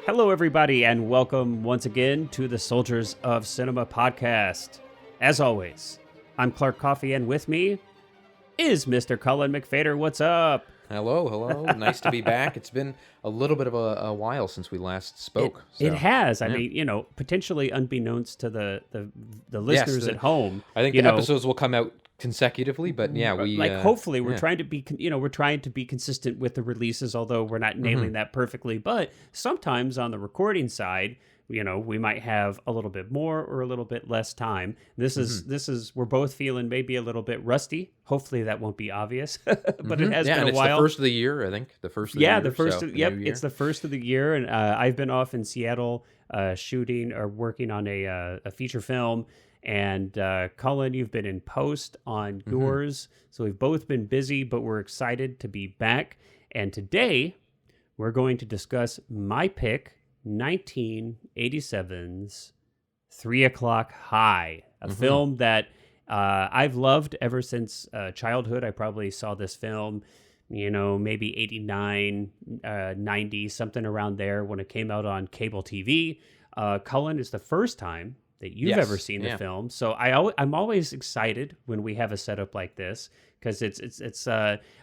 Hello, everybody, and welcome once again to the Soldiers of Cinema podcast. As always, I'm Clark Coffey, and with me is Mr. Cullen McFader. What's up? Hello. Nice to be back. It's been a little bit of a while since we last spoke. It has. I mean, potentially unbeknownst to the listeners at home. I think the episodes will come out consecutively, but yeah, hopefully we're trying to be consistent with the releases, although we're not nailing that perfectly. But sometimes on the recording side, we might have a little bit more or a little bit less time. This is we're both feeling maybe a little bit rusty. Hopefully that won't be obvious, but it has been a while. It's the first of the year, I think. It's the first of the year, and I've been off in Seattle shooting or working on a feature film. And Cullen, you've been in post on yours, so we've both been busy, but we're excited to be back. And today we're going to discuss my pick, 1987's 3 O'Clock High, a film that I've loved ever since childhood. I probably saw this film, maybe 89, 90, something around there when it came out on cable TV. Cullen, is the first time that you've ever seen the film, so I'm always excited when we have a setup like this, because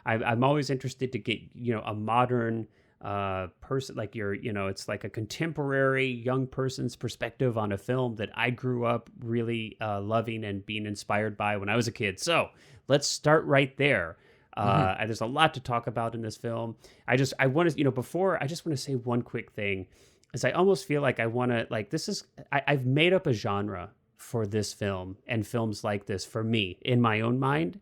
I'm always interested to get a modern person, like it's like a contemporary young person's perspective on a film that I grew up really loving and being inspired by when I was a kid. So let's start right there. There's a lot to talk about in this film. I just want to say one quick thing. Is I almost feel like I want to, I've made up a genre for this film and films like this for me in my own mind.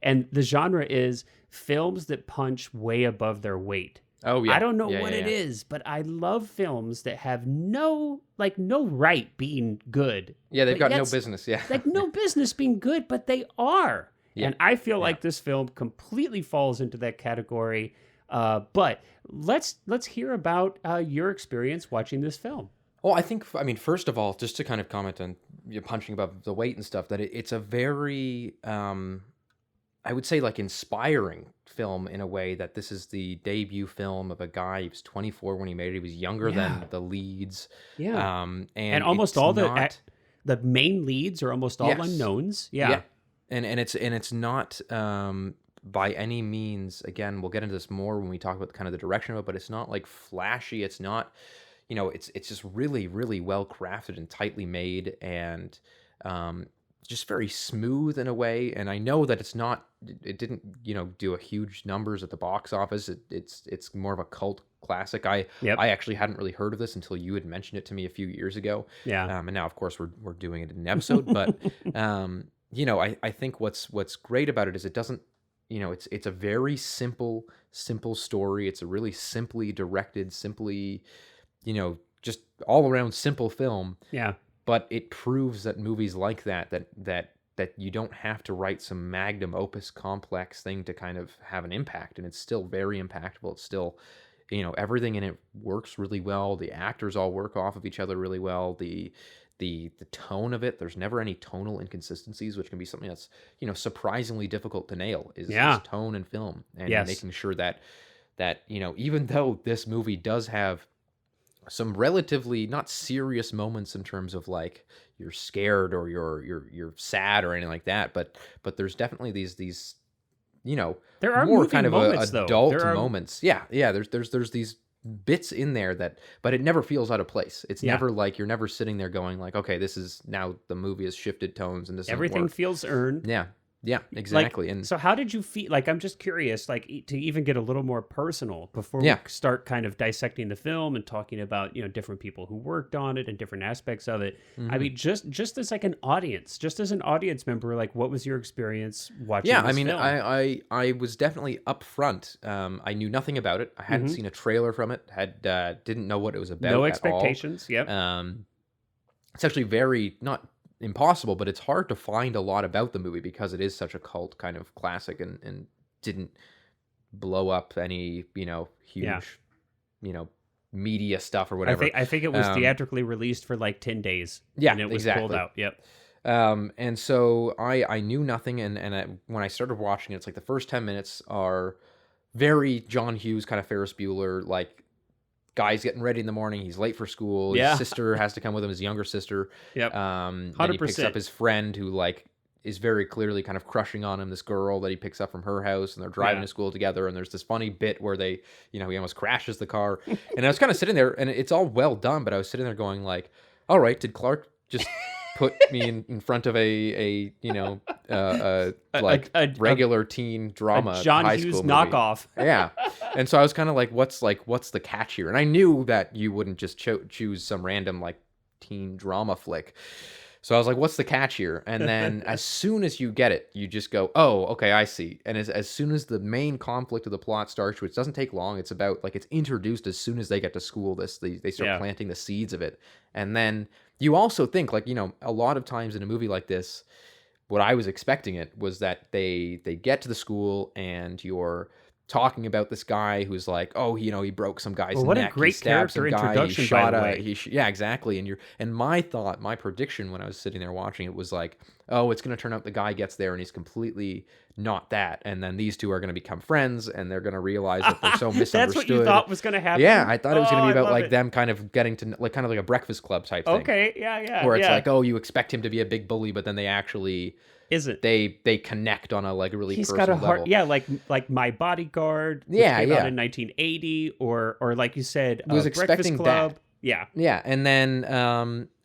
And the genre is films that punch way above their weight. Oh, yeah. I don't know what it is, but I love films that have no right being good. Yeah, they've got no business, no business being good, but they are. Yeah. And I feel like this film completely falls into that category. But let's hear about your experience watching this film. Well, first of all, just to kind of comment on punching above the weight and stuff, that it's a very, I would say, inspiring film in a way, that this is the debut film of a guy. He was 24 when he made it. He was younger than the leads. Yeah. And almost all the main leads are almost all unknowns. Yeah. And it's not by any means, again, we'll get into this more when we talk about kind of the direction of it, but it's not flashy. It's not, it's just really, really well crafted and tightly made, and just very smooth in a way. And I know that it didn't, do a huge numbers at the box office. It's more of a cult classic. I actually hadn't really heard of this until you had mentioned it to me a few years ago. Yeah. And now, of course, we're doing it in an episode, but I think what's great about it is it doesn't, it's a very simple story. It's a really simply directed, just all around simple film. Yeah. But it proves that movies like that you don't have to write some magnum opus complex thing to kind of have an impact. And it's still very impactful. It's still, everything in it works really well. The actors all work off of each other really well. The tone of it, there's never any tonal inconsistencies, which can be something that's, surprisingly difficult to nail, is tone and film, and making sure that even though this movie does have some relatively not serious moments in terms of you're scared or you're sad or anything like that, but there's definitely these there are more kind of moments, adult moments. There's these bits in there but it never feels out of place. It's never you're never sitting there going okay, this is now the movie has shifted tones and this everything feels earned. Yeah, exactly. And so how did you feel? I'm just curious, to even get a little more personal before we start kind of dissecting the film and talking about, different people who worked on it and different aspects of it. I mean, just as an audience, just as an audience member, what was your experience watching this film? I was definitely up front. I knew nothing about it. I hadn't seen a trailer from it, didn't know what it was about. No expectations. Yep. It's actually very, not impossible, but it's hard to find a lot about the movie because it is such a cult kind of classic and didn't blow up any, huge, media stuff or whatever. I think it was theatrically released for like 10 days. Yeah, and it was exactly. pulled out. Yep. And so I knew nothing, and when I started watching it, it's like the first 10 minutes are very John Hughes kind of Ferris Bueller, like guy's getting ready in the morning, he's late for school, his sister has to come with him, his younger sister. Yep. Then 100%. he picks up his friend who like is very clearly kind of crushing on him, this girl that he picks up from her house, and they're driving to school together, and there's this funny bit where they, he almost crashes the car. And I was kind of sitting there, and it's all well done, but I was sitting there going like, all right, did Clark just put me in front of a regular teen drama, John high Hughes school movie. knockoff? Yeah. And so I was kind of like, what's the catch here? And I knew that you wouldn't just choose some random like teen drama flick. So I was like, what's the catch here? And then as soon as you get it, you just go, oh, okay, I see. And as soon as the main conflict of the plot starts, which doesn't take long, it's about like it's introduced as soon as they get to school. They start planting the seeds of it. And then you also think like, a lot of times in a movie like this, what I was expecting it was that they get to the school and you're talking about this guy who's like, oh, he broke some guy's what neck, a great he stabbed some character guy, introduction, he shot by the way. yeah, exactly. And my prediction when I was sitting there watching it was like, oh, it's going to turn out the guy gets there and he's completely not that, and then these two are going to become friends and they're going to realize that they're so misunderstood. That's what you thought was going to happen? Yeah, I thought it was going to be about like it. them kind of getting to like kind of like a Breakfast Club type thing. Okay, yeah. Where it's like, oh, you expect him to be a big bully, but then they actually isn't. They connect on a like really He's personal got a heart, level. yeah, like My Bodyguard, which came out in 1980, or like you said, was Breakfast expecting Club. that. Yeah, and then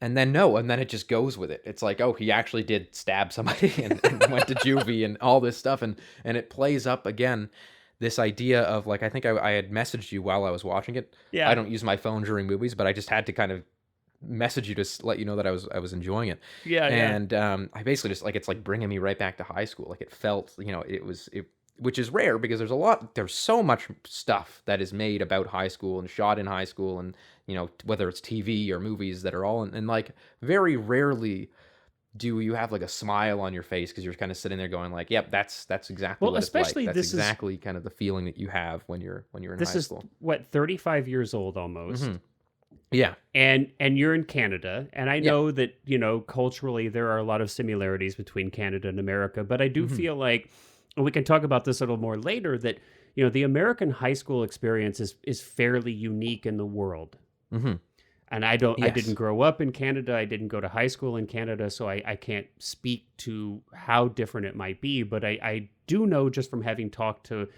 it just goes with it. It's like, oh, he actually did stab somebody and went to juvie and all this stuff, and it plays up again this idea of like, I think I had messaged you while I was watching it. Yeah, I don't use my phone during movies, but I just had to kind of message you to let you know that I was enjoying it. And I basically just like, it's like bringing me right back to high school. Like it felt, which is rare because there's so much stuff that is made about high school and shot in high school, and whether it's TV or movies that are all and like very rarely do you have like a smile on your face because you're kind of sitting there going like, yep, that's exactly what especially it's like. That's this exactly kind of the feeling that you have when you're in high school. This is what, 35 years old almost. Mm-hmm. Yeah. And you're in Canada, and I know that, culturally there are a lot of similarities between Canada and America, but I do feel like, and we can talk about this a little more later, that, the American high school experience is fairly unique in the world. Mm-hmm. And I didn't grow up in Canada. I didn't go to high school in Canada, so I can't speak to how different it might be. But I do know, just from having talked to,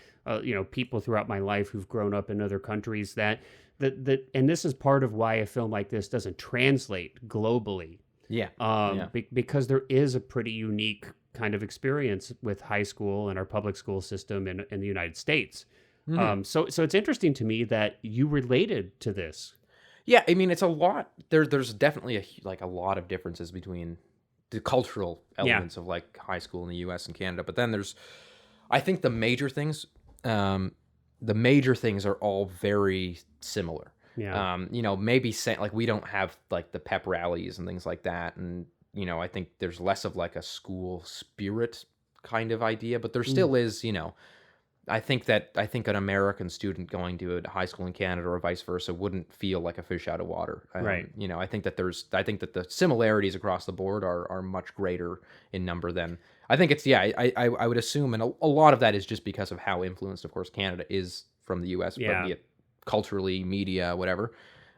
people throughout my life who've grown up in other countries, that and this is part of why a film like this doesn't translate globally. Because there is a pretty unique kind of experience with high school and our public school system in the United States. Mm-hmm. So it's interesting to me that you related to this. Yeah, I mean, it's a lot. There's definitely a lot of differences between the cultural elements of like high school in the U.S. and Canada. But then I think the major things are all very similar. Yeah. Maybe like we don't have like the pep rallies and things like that, and I think there's less of like a school spirit kind of idea, but there still is. I think an American student going to a high school in Canada or vice versa wouldn't feel like a fish out of water. Right. I think that the similarities across the board are much greater in number than I think it's. I would assume, and a lot of that is just because of how influenced, of course, Canada is from the U.S. Yeah. But be it culturally, media, whatever.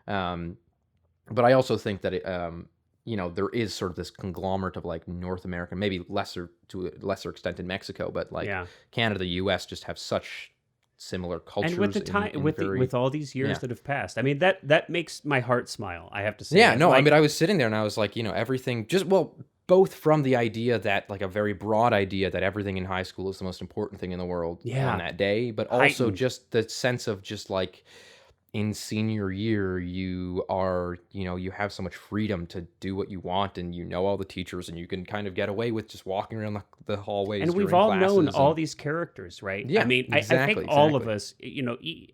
But I also think that there is sort of this conglomerate of like North American, maybe to a lesser extent in Mexico, but like Canada, the U.S. just have such similar cultures. And with the time, with all these years that have passed, I mean that makes my heart smile. I have to say. Yeah, no, I mean I was sitting there and I was like, everything both from the idea that like a very broad idea that everything in high school is the most important thing in the world on that day, but also just the sense of just like, in senior year, you have so much freedom to do what you want, and all the teachers, and you can kind of get away with just walking around the hallways. And we've all known all these characters, right? Yeah, I mean, exactly, I think all of us,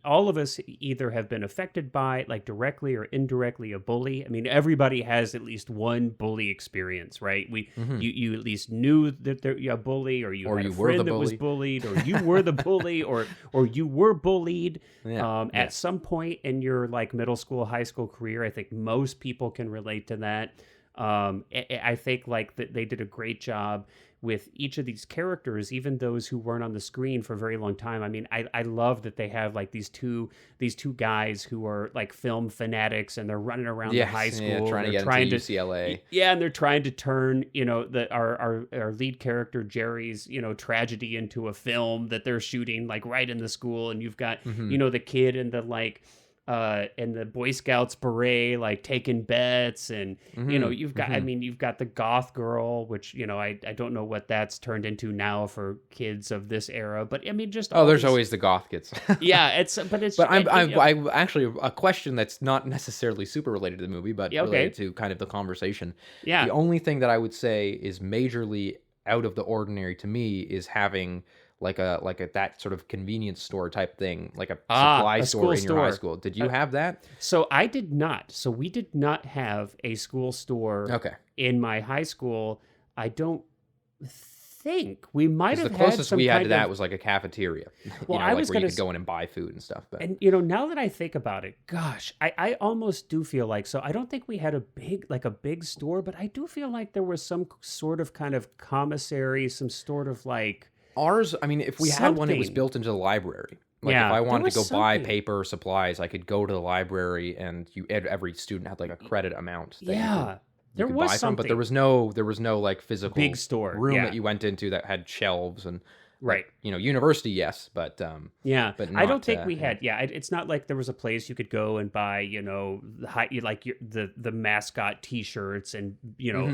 all of us either have been affected by, like directly or indirectly, a bully. I mean, everybody has at least one bully experience, right? You at least knew that you're a bully, or you had a friend that was bullied, or you were the bully, or you were bullied at some point point in your like middle school, high school career. I think most people can relate to that. I think like that they did a great job with each of these characters, even those who weren't on the screen for a very long time. I mean, I love that they have like these two guys who are like film fanatics, and they're running around the high school, yeah, trying to get into UCLA. Yeah, and they're trying to turn, our lead character Jerry's, tragedy into a film that they're shooting like right in the school. And you've got, the kid in the like and the Boy Scouts beret, like taking bets, and you've got you've got the goth girl, which I don't know what that's turned into now for kids of this era, but I mean just there's always the goth kids. Yeah, I actually a question that's not necessarily super related to the movie, but related to kind of the conversation. Yeah, the only thing that I would say is majorly out of the ordinary to me is having like a that sort of convenience store type thing, like a supply store in your high school. Did you have that? So I did not. So we did not have a school store in my high school. I don't think we might have the had closest some we had kind to that of, was like a cafeteria. Well, I was where you could go in and buy food and stuff. But and now that I think about it, gosh, I almost do feel like, so I don't think we had a big store, but I do feel like there was some sort of kind of commissary, some sort of like ours. I mean, if we had one, it was built into the library. Like if I wanted to go buy paper or supplies, I could go to the library, and every student had like a credit amount. There was buy something, but there was no like physical big store room that you went into that had shelves and right. University, yes, but but not, I don't think we had. Yeah, it's not like there was a place you could go and buy, the mascot T-shirts and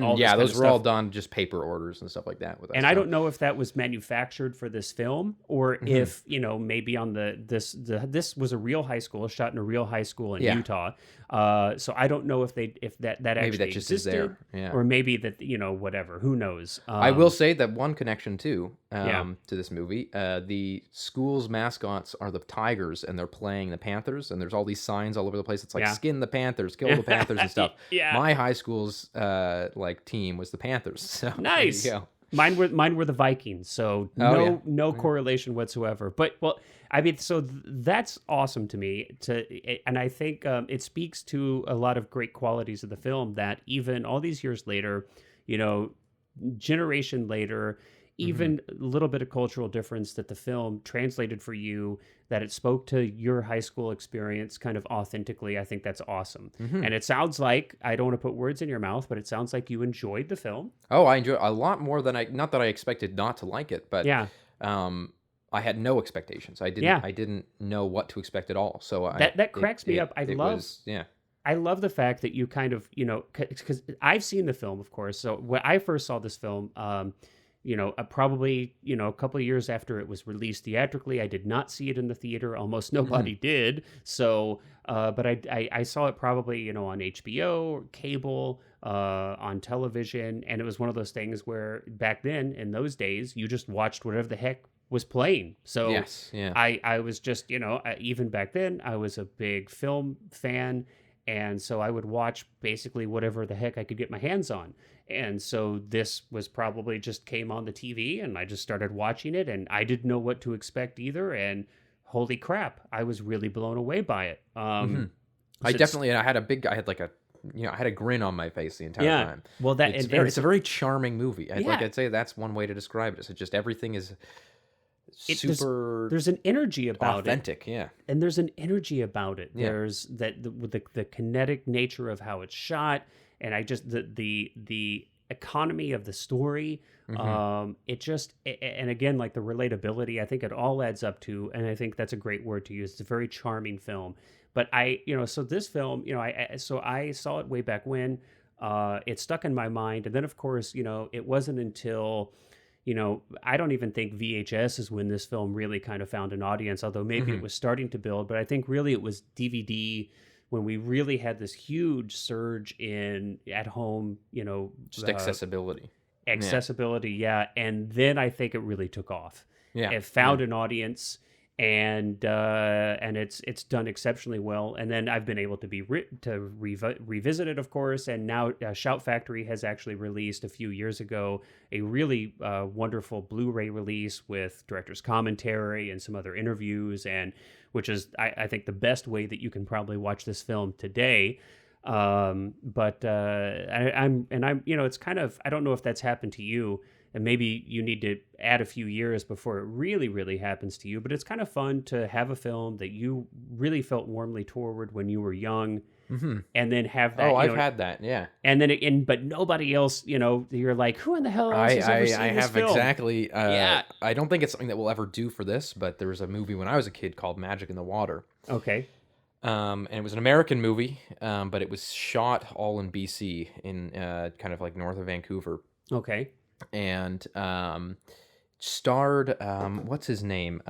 all. Yeah, this those were all done just paper orders and stuff like that. With us, and I don't know if that was manufactured for this film or if maybe on this was a real high school, shot in a real high school in Utah. So I don't know if that maybe actually that just existed, is there, or maybe that whatever. Who knows? I will say that one connection too to this movie. The school's mascots are the Tigers, and they're playing the Panthers, and there's all these signs all over the place. It's like skin the Panthers, kill the Panthers and stuff. My high school's like team was the Panthers. So nice. There you go. Mine were the Vikings, so no correlation whatsoever. But I mean, so that's awesome to me. And I think it speaks to a lot of great qualities of the film that even all these years later, generation later, even a little bit of cultural difference, that the film translated for you, that it spoke to your high school experience kind of authentically. I think that's awesome. And it sounds like, I don't want to put words in your mouth, but it sounds like you enjoyed the film. Oh, I enjoyed it a lot more than not that I expected not to like it, but I had no expectations. I didn't know what to expect at all. So that cracks me up. I love the fact that you kind of, because I've seen the film, of course. So when I first saw this film, probably, a couple of years after it was released theatrically. I did not see it in the theater. Almost nobody did. So, but I saw it probably, on HBO or cable, on television. And it was one of those things where back then, in those days, you just watched whatever the heck was playing. So I was just, even back then, I was a big film fan. And so I would watch basically whatever the heck I could get my hands on. And so this was probably just came on the TV, and I just started watching it, and I didn't know what to expect either. And holy crap, I was really blown away by it. I had a grin on my face the entire time. Well, it's a very charming movie. I'd say that's one way to describe it. So just everything is super. There's an energy about authentic, and there's an energy about it. There's the kinetic nature of how it's shot. And I just the economy of the story, it just, and again, like the relatability, I think it all adds up to, and I think that's a great word to use. It's a very charming film. But so this film, I saw it way back when. It stuck in my mind, and then of course, it wasn't until, I don't even think VHS is when this film really kind of found an audience. Although maybe it was starting to build, but I think really it was DVD. When we really had this huge surge in at home, just accessibility. And then I think it really took off. It found an audience, and it's done exceptionally well. And then I've been able to revisit it, of course. And now Shout Factory has actually released a few years ago a really wonderful Blu-ray release with director's commentary and some other interviews, and which is I think the best way that you can probably watch this film today. But I'm it's kind of, I don't know if that's happened to you, and maybe you need to add a few years before it really, really happens to you. But it's kind of fun to have a film that you really felt warmly toward when you were young, and then have that. Oh, I've had that, yeah. And then, but nobody else, you're like, who in the hell else has ever seen this film? Exactly. Yeah. I don't think it's something that we'll ever do for this, but there was a movie when I was a kid called Magic in the Water. Okay. And it was an American movie, but it was shot all in BC, in kind of like north of Vancouver. Okay. And starred what's his name?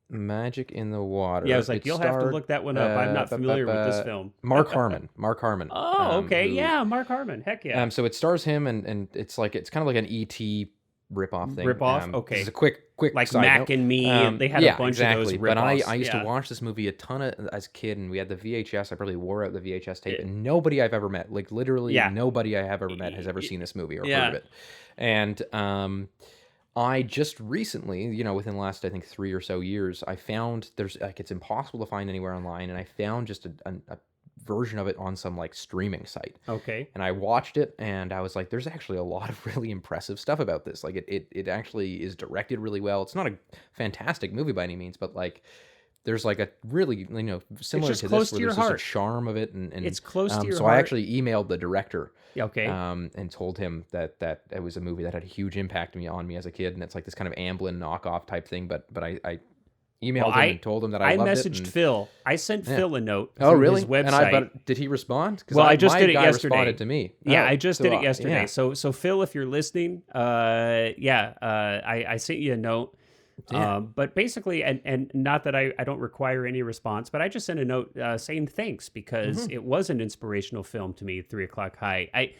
Magic in the Water. Yeah, I was like, you'll have to look that one up. I'm not familiar with this film. Mark Harmon. Mark Harmon. Oh, okay. Yeah, Mark Harmon. Heck yeah. So it stars him, and it's kind of like an E.T. rip-off thing. Rip-off? Okay. This is a quick like side Mac note. and Me. They had a bunch of those rip-offs. But I used to watch this movie a ton as a kid, and we had the VHS. I probably wore out the VHS tape, and nobody I've ever met, like literally nobody I have ever met has ever seen this movie or heard of it. And I just recently, within the last, I think, 3 or so years, I found it's impossible to find anywhere online, and I found just a version of it on some like streaming site. Okay. And I watched it, and I was like, there's actually a lot of really impressive stuff about this. Like it actually is directed really well. It's not a fantastic movie by any means, but like there's like a really, similar to this, where there's just a charm of it, and it's close to your heart. So I actually emailed the director, and told him that it was a movie that had a huge impact on me as a kid, and it's like this kind of Amblin knockoff type thing. But I emailed him and told him that I loved it. I messaged Phil. I sent Phil a note. Oh, really? His website. But did he respond? Well, I just did it yesterday. Responded to me. Yeah, I just did it yesterday. Yeah. So Phil, if you're listening, I sent you a note. Yeah. But basically, and not that I don't require any response, but I just sent a note saying thanks, because it was an inspirational film to me, 3 O'Clock High. I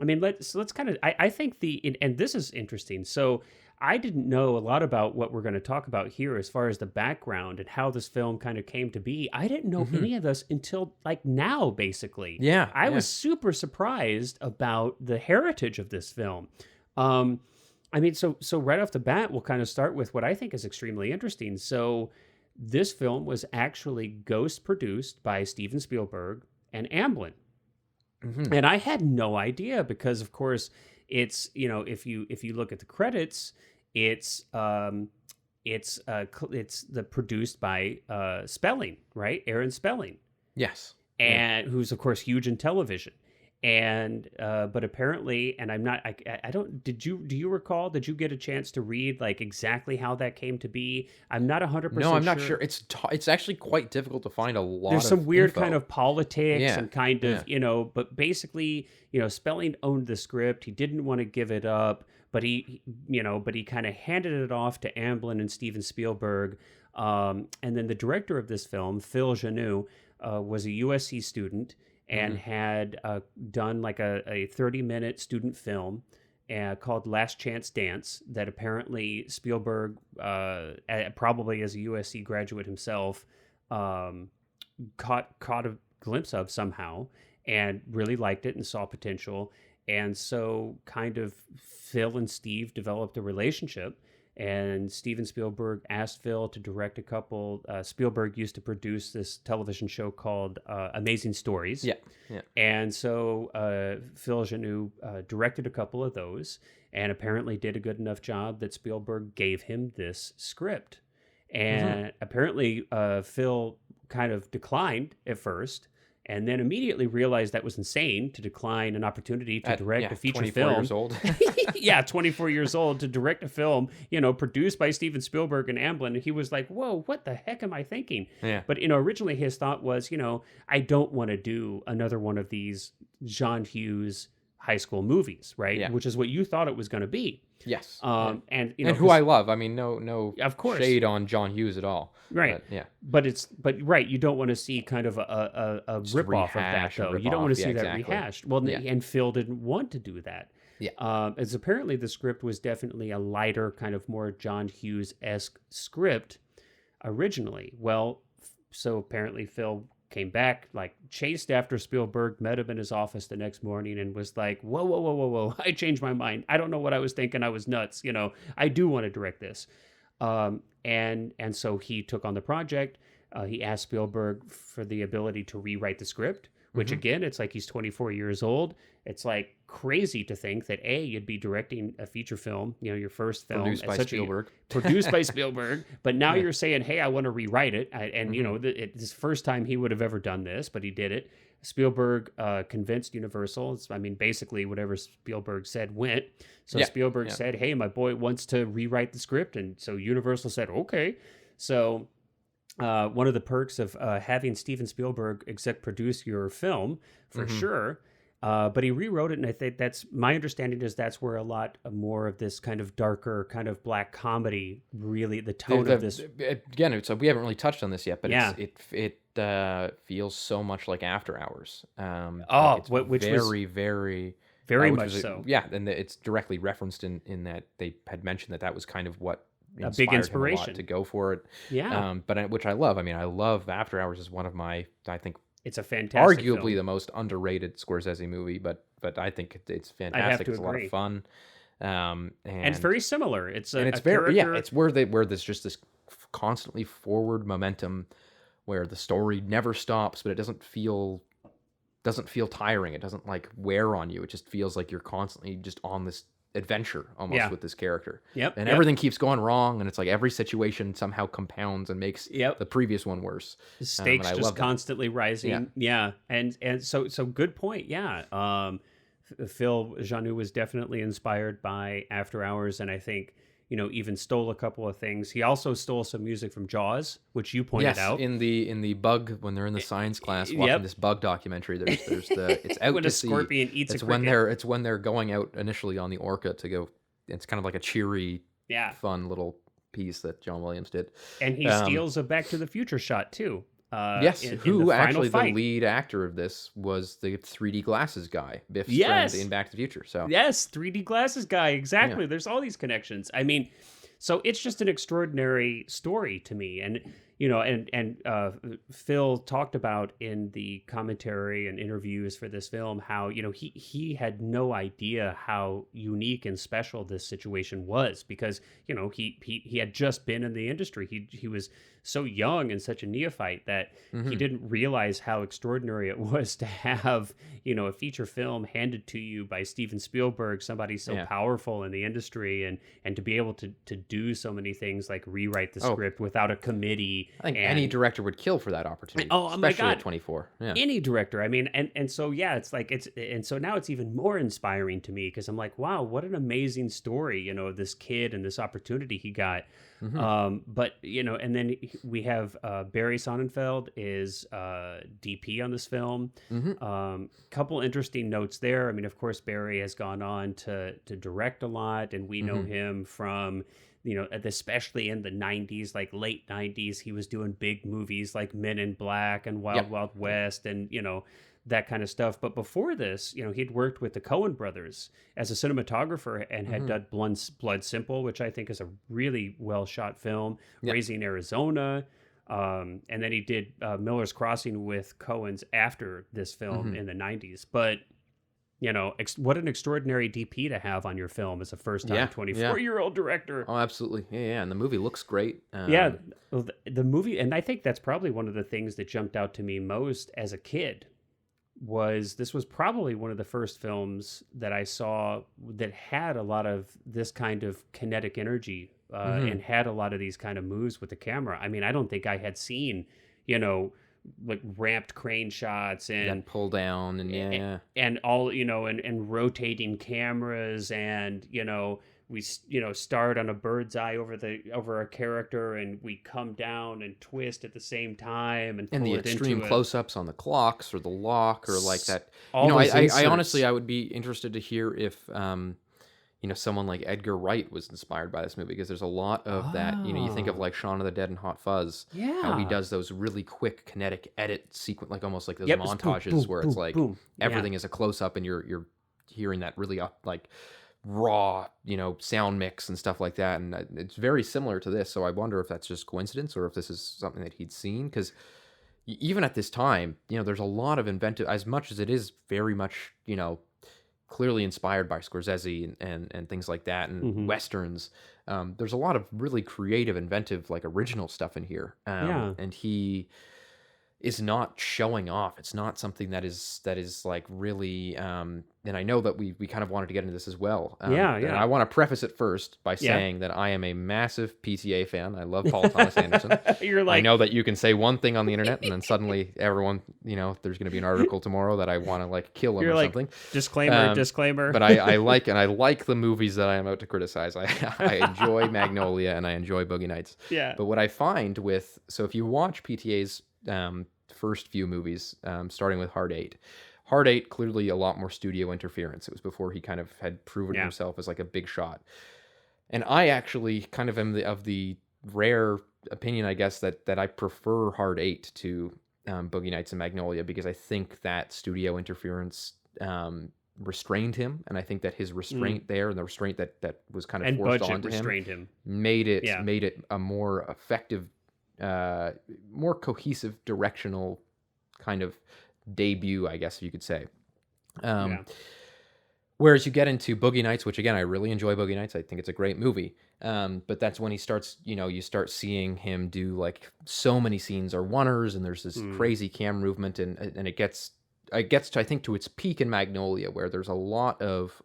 mean, let's kind of, I think and this is interesting. So I didn't know a lot about what we're going to talk about here as far as the background and how this film kind of came to be. I didn't know any of this until like now, basically. Yeah. I was super surprised about the heritage of this film. I mean, so right off the bat, we'll kind of start with what I think is extremely interesting. So this film was actually ghost produced by Steven Spielberg and Amblin. And I had no idea, because of course it's, if you look at the credits, it's produced by Spelling, right? Aaron Spelling. Yes. And who's of course huge in television. And but apparently, and I'm not, I don't, do you recall, did you get a chance to read like exactly how that came to be? I'm not 100% No, I'm not sure. It's actually quite difficult to find a lot. There's some weird kind of politics Yeah. and kind of, but basically, Spelling owned the script. He didn't want to give it up, but he kind of handed it off to Amblin and Steven Spielberg. And then the director of this film, Phil Joanou, was a USC student, and had done like a 30-minute student film called Last Chance Dance, that apparently Spielberg, probably as a USC graduate himself, caught a glimpse of somehow, and really liked it and saw potential. And so kind of Phil and Steve developed a relationship, and Steven Spielberg asked Phil to direct a couple. Spielberg used to produce this television show called Amazing Stories. Yeah. And so Phil Joanou directed a couple of those, and apparently did a good enough job that Spielberg gave him this script. And apparently Phil kind of declined at first, and then immediately realized that was insane to decline an opportunity to direct a feature 24 film. Years old. 24 years old, to direct a film, produced by Steven Spielberg and Amblin. And he was like, whoa, what the heck am I thinking? Yeah. But, originally his thought was, I don't want to do another one of these John Hughes high school movies, right? Yeah. Which is what you thought it was going to be. Yes. And who I love. I mean, no of course, shade on John Hughes at all. Right. But right, you don't want to see kind of a rip off of that, though. You don't want to see that rehashed. Well, and Phil didn't want to do that. Yeah. As apparently the script was definitely a lighter, kind of more John Hughes-esque script. originally. Well, so apparently Phil came back, like chased after Spielberg, met him in his office the next morning and was like, whoa, whoa, whoa, whoa, whoa. I changed my mind. I don't know what I was thinking. I was nuts. I do want to direct this. And so he took on the project. He asked Spielberg for the ability to rewrite the script, which again, it's like he's 24 years old. It's like crazy to think that you'd be directing a feature film, your first film Produced by Spielberg. Produced by Spielberg. But now you're saying, hey, I want to rewrite it. It's the first time he would have ever done this, but he did it. Spielberg convinced Universal. Basically whatever Spielberg said went. So Spielberg said, hey, my boy wants to rewrite the script. And so Universal said, okay. So one of the perks of having Steven Spielberg exec produce your film, for sure. But he rewrote it, and I think that's my understanding is that's where a lot more of this kind of darker, kind of black comedy, really the tone of this. Again, we haven't really touched on this yet, but it feels so much like After Hours. Which was very much so. Yeah, and it's directly referenced in that they had mentioned that was kind of what a big inspiration him a lot to go for it. Yeah, but which I love. I mean, I love After Hours is one of my, I think, it's a fantastic arguably film. The most underrated Scorsese movie, but I think it's fantastic. It's a lot of fun, and it's very similar. It's where there's just this constantly forward momentum, where the story never stops, but it doesn't feel tiring. It doesn't like wear on you. It just feels like you're constantly just on this adventure almost with this character. And everything keeps going wrong, and it's like every situation somehow compounds and makes the previous one worse. The stakes just constantly rising. And so good point. Phil Joanou was definitely inspired by After Hours, and I think even stole a couple of things. He also stole some music from Jaws, which you pointed out in the bug, when they're in the science class watching this bug documentary. There's it's out when to a scorpion eats it's a when cricket. it's when they're going out initially on the Orca to go. It's kind of like a cheery, fun little piece that John Williams did, and he steals a Back to the Future shot too. Who actually the lead actor of this was the 3D glasses guy, Biff's friend in Back to the Future. So 3D glasses guy, exactly. There's all these connections. I mean, so it's just an extraordinary story to me, and Phil talked about in the commentary and interviews for this film how he had no idea how unique and special this situation was, because he had just been in the industry. He was so young and such a neophyte that he didn't realize how extraordinary it was to have a feature film handed to you by Steven Spielberg, somebody so powerful in the industry, and to be able to do so many things like rewrite the script without a committee. I think any director would kill for that opportunity. Especially at 24. Yeah. Any director. I mean, and so it's like so now it's even more inspiring to me, because I'm like, wow, what an amazing story, this kid and this opportunity he got. But and then we have Barry Sonnenfeld is DP on this film. Couple interesting notes there. I mean, of course, Barry has gone on to direct a lot, and we know him from especially in the 90s, like late 90s, he was doing big movies like Men in Black and Wild Wild West, and that kind of stuff. But before this, he'd worked with the Coen brothers as a cinematographer and had done Blood Simple, which I think is a really well shot film, Raising Arizona. And then he did Miller's Crossing with Coens after this film in the 90s. But, what an extraordinary DP to have on your film as a first-time 24-year-old director. Oh, absolutely. Yeah, and the movie looks great. The movie, and I think that's probably one of the things that jumped out to me most as a kid, this was probably one of the first films that I saw that had a lot of this kind of kinetic energy and had a lot of these kind of moves with the camera. I mean, I don't think I had seen, like ramped crane shots and pull down and all, and rotating cameras, and, we start on a bird's eye over a character, and we come down and twist at the same time, and the extreme close-ups on the clocks or the lock or like that. I honestly, I would be interested to hear if someone like Edgar Wright was inspired by this movie, because there's a lot of that. You think of like Shaun of the Dead and Hot Fuzz, how he does those really quick kinetic edit sequence, like almost like those montages where it's like everything is a close-up, and you're hearing that really raw, sound mix and stuff like that. And it's very similar to this. So I wonder if that's just coincidence or if this is something that he'd seen. Because even at this time, there's a lot of inventive, as much as it is very much, clearly inspired by Scorsese and things like that, and Westerns. There's a lot of really creative, inventive, like original stuff in here. And he is not showing off. It's not something that is like really, and I know that we kind of wanted to get into this as well. And I want to preface it first by saying that I am a massive PTA fan. I love Paul Thomas Anderson. You're like, I know that you can say one thing on the internet and then suddenly everyone, there's going to be an article tomorrow that I want to like kill him or something. Disclaimer. But I like the movies that I am out to criticize. I enjoy Magnolia and I enjoy Boogie Nights. Yeah. But what I find so if you watch PTA's first few movies, starting with Hard Eight, clearly a lot more studio interference. It was before he kind of had proven himself as like a big shot. And I actually kind of am of the rare opinion, I guess, that I prefer Hard Eight to Boogie Nights and Magnolia, because I think that studio interference restrained him, and I think that his restraint there and the restraint that was kind of forced onto him made it a more effective, more cohesive, directional kind of debut, I guess you could say. Whereas you get into Boogie Nights, which again, I really enjoy Boogie Nights. I think it's a great movie. But that's when he starts, you start seeing him do like so many scenes are oneers, and there's this crazy camera movement, and it gets to, I think, to its peak in Magnolia, where there's a lot of,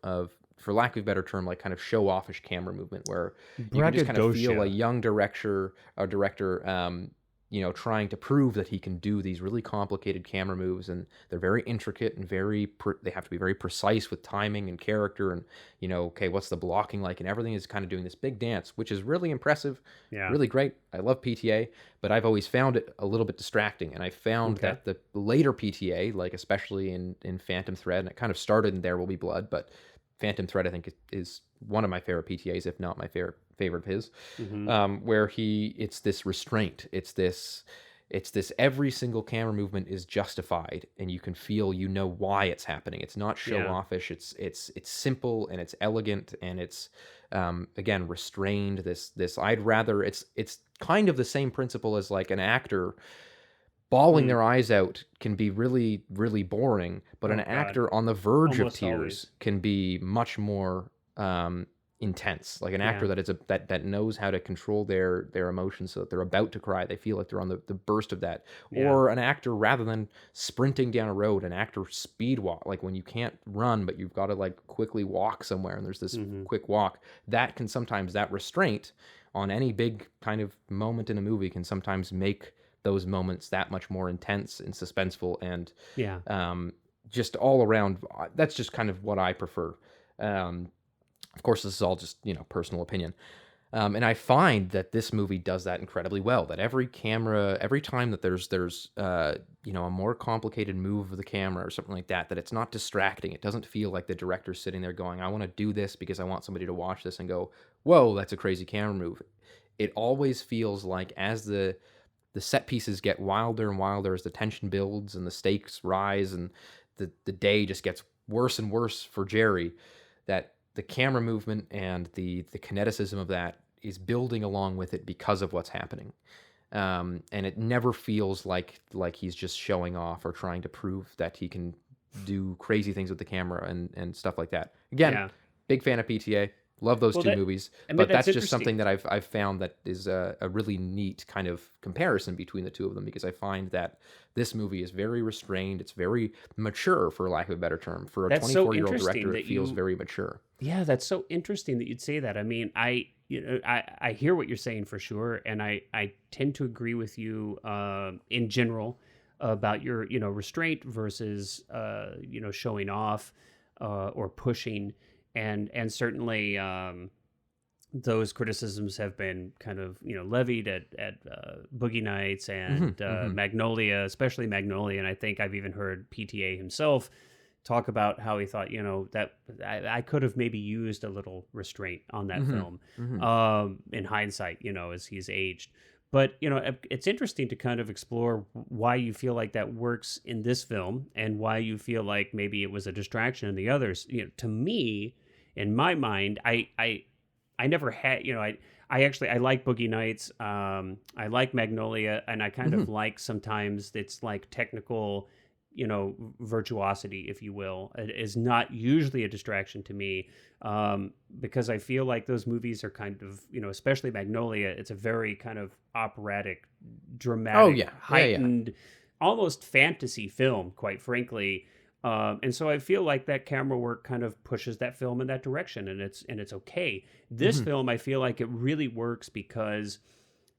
for lack of a better term, like kind of show-offish camera movement, where you can just kind of feel a young director, trying to prove that he can do these really complicated camera moves, and they're very intricate and they have to be very precise with timing and character, and okay, what's the blocking like, and everything is kind of doing this big dance, which is really impressive, really great. I love PTA, but I've always found it a little bit distracting, and I found that the later PTA, like especially in Phantom Thread, and it kind of started in There Will Be Blood, but Phantom Thread, I think, is one of my favorite PTAs, if not my favorite of his, where it's this restraint. It's this every single camera movement is justified, and you can feel, why it's happening. It's not show-offish. It's simple, and it's elegant, and it's, again, restrained. It's kind of the same principle as like an actor bawling their eyes out can be really, really boring, but an actor on the verge of tears can be much more intense. Like an actor that knows how to control their emotions so that they're about to cry. They feel like they're on the burst of that. Or an actor, rather than sprinting down a road, an actor speed walk, like when you can't run, but you've got to like quickly walk somewhere, and there's this quick walk. That can sometimes, that restraint on any big kind of moment in a movie can sometimes make those moments that much more intense and suspenseful, and just all around. That's just kind of what I prefer. Of course, this is all just personal opinion, and I find that this movie does that incredibly well. That every time that there's a more complicated move of the camera or something like that, that it's not distracting. It doesn't feel like the director's sitting there going, "I want to do this because I want somebody to watch this and go, whoa, that's a crazy camera move." It always feels like, as the set pieces get wilder and wilder, as the tension builds and the stakes rise and the day just gets worse and worse for Jerry, that the camera movement and the kineticism of that is building along with it because of what's happening. And it never feels like he's just showing off or trying to prove that he can do crazy things with the camera and stuff like that. Again, big fan of PTA. Love those two movies, but that's just something that I've found that is a really neat kind of comparison between the two of them, because I find that this movie is very restrained. It's very mature, for lack of a better term. For a 24-year-old director, it feels very mature. Yeah, that's so interesting that you'd say that. I mean, I hear what you're saying for sure, and I tend to agree with you in general about your restraint versus showing off or pushing. And certainly those criticisms have been kind of levied at Boogie Nights and Magnolia, especially Magnolia. And I think I've even heard PTA himself talk about how he thought that I could have maybe used a little restraint on that film in hindsight, as he's aged. But it's interesting to kind of explore why you feel like that works in this film and why you feel like maybe it was a distraction in the others. To me, in my mind, I never had, I like Boogie Nights. I like Magnolia, and I kind of like sometimes it's like technical, virtuosity, if you will. It is not usually a distraction to me, because I feel like those movies are kind of, especially Magnolia, it's a very kind of operatic, dramatic, heightened, almost fantasy film, quite frankly. And so I feel like that camera work kind of pushes that film in that direction, and it's okay. This film, I feel like it really works because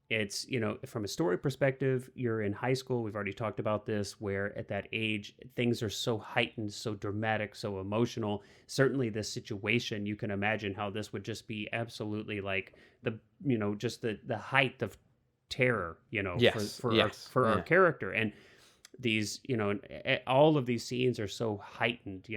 it's, from a story perspective, you're in high school. We've already talked about this, where at that age, things are so heightened, so dramatic, so emotional. Certainly this situation, you can imagine how this would just be absolutely like just the height of terror, for our character. And these, all of these scenes are so heightened,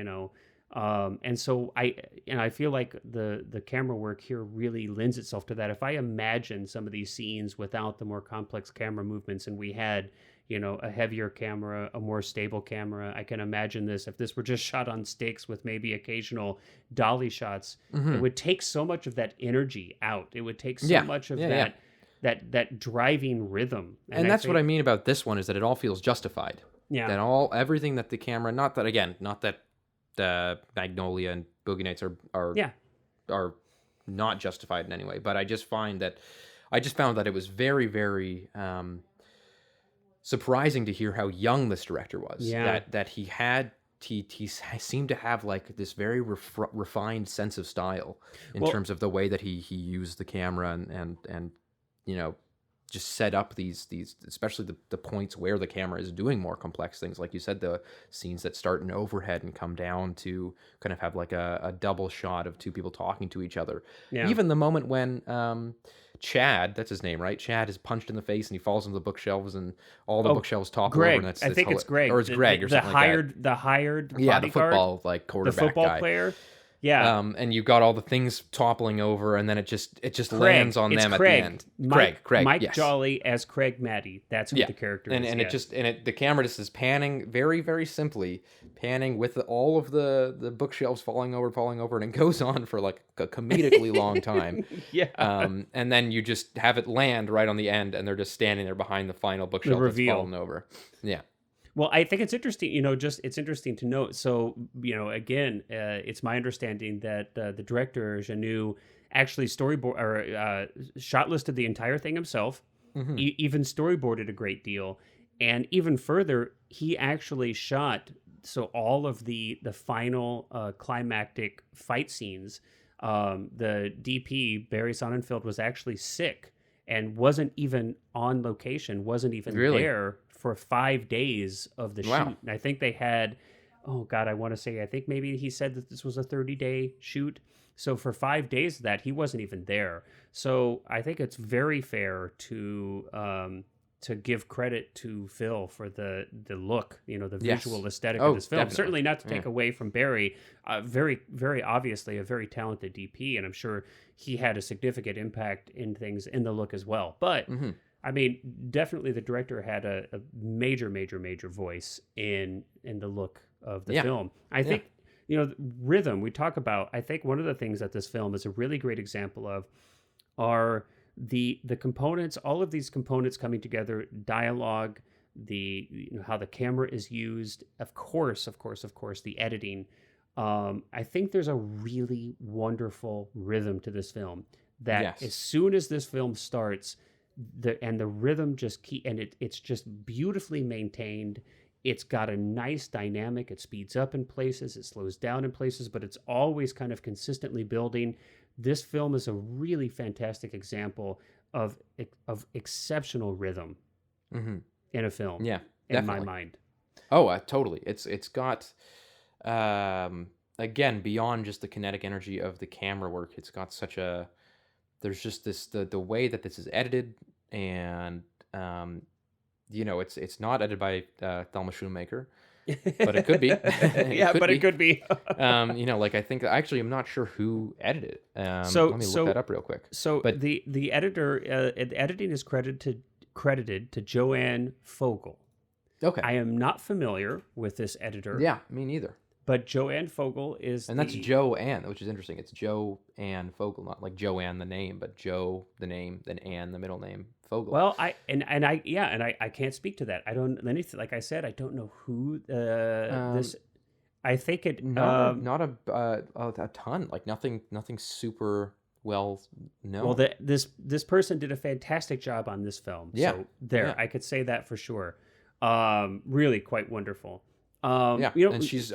and so I feel like the camera work here really lends itself to that. If I imagine some of these scenes without the more complex camera movements, and we had, a heavier camera, a more stable camera, I can imagine this. If this were just shot on sticks with maybe occasional dolly shots, it would take so much of that energy out. It would take so much of that driving rhythm. And that's what I mean about this one, is that it all feels justified. Yeah. That everything that the camera, not that Magnolia and Boogie Nights are not justified in any way, but I just found that it was very, very surprising to hear how young this director was. Yeah. That he seemed to have like this very refined sense of style in terms of the way that he used the camera and just set up these especially the points where the camera is doing more complex things, like you said, the scenes that start in overhead and come down to kind of have like a double shot of two people talking to each other. Even the moment when Chad, that's his name, right? Chad is punched in the face and he falls into the bookshelves, and all the bookshelves topple over. And I think it's Greg, or it's Greg, or something like that. The hired bodyguard, the football quarterback, the football guy. Player. Yeah. And you've got all the things toppling over, and then it just lands on them at the end. Craig, Mike yes. Jolly as Craig Maddie. That's who the character is. And the camera just is panning very, very simply, panning with all of the bookshelves falling over, and it goes on for like a comedically long time. And then you just have it land right on the end, and they're just standing there behind the final bookshelf that's fallen over. Yeah. Well, I think it's interesting, it's interesting to note. So, again, it's my understanding that the director, Joanou, actually shot listed the entire thing himself, even storyboarded a great deal. And even further, he actually shot, so all of the final climactic fight scenes. The DP, Barry Sonnenfeld, was actually sick and wasn't even on location, wasn't even there for 5 days of the shoot. And I think they had, I think maybe he said that this was a 30-day shoot. So for 5 days of that, he wasn't even there. So I think it's very fair to give credit to Phil for the look, the visual aesthetic of this film. Definitely. Certainly not to take away from Barry. Very, very obviously a very talented DP, and I'm sure he had a significant impact in things in the look as well. But I mean, definitely the director had a major, major, major voice in the look of the film. I think, rhythm we talk about, I think one of the things that this film is a really great example of are the components, all of these components coming together, dialogue, how the camera is used, of course, the editing. I think there's a really wonderful rhythm to this film that as soon as this film starts, the rhythm just it's just beautifully maintained. It's got a nice dynamic. It speeds up in places, it slows down in places, but it's always kind of consistently building. This film is a really fantastic example of exceptional rhythm in a film. Yeah, definitely. In my mind. Oh, totally. It's got again, beyond just the kinetic energy of the camera work, it's got such a, there's just this the way that this is edited, and it's not edited by Thelma Schoonmaker, but it could be. It could be. I think actually I'm not sure who edited it. Let me look that up real quick. But the editor, editing is credited to Joanne Fogel. Okay. I am not familiar with this editor. Yeah, me neither. but Joanne Fogel is And that's Joanne, which is interesting. It's Joanne Fogel, not like Joanne the name, but Joe the name, then Anne the middle name, Fogel. Well, I can't speak to that. I don't anything like I said. I don't know who this. I think it not a ton, like nothing super well known. Well, this person did a fantastic job on this film. Yeah. So there, Yeah. I could say that for sure. Really quite wonderful. Yeah, You know, and she's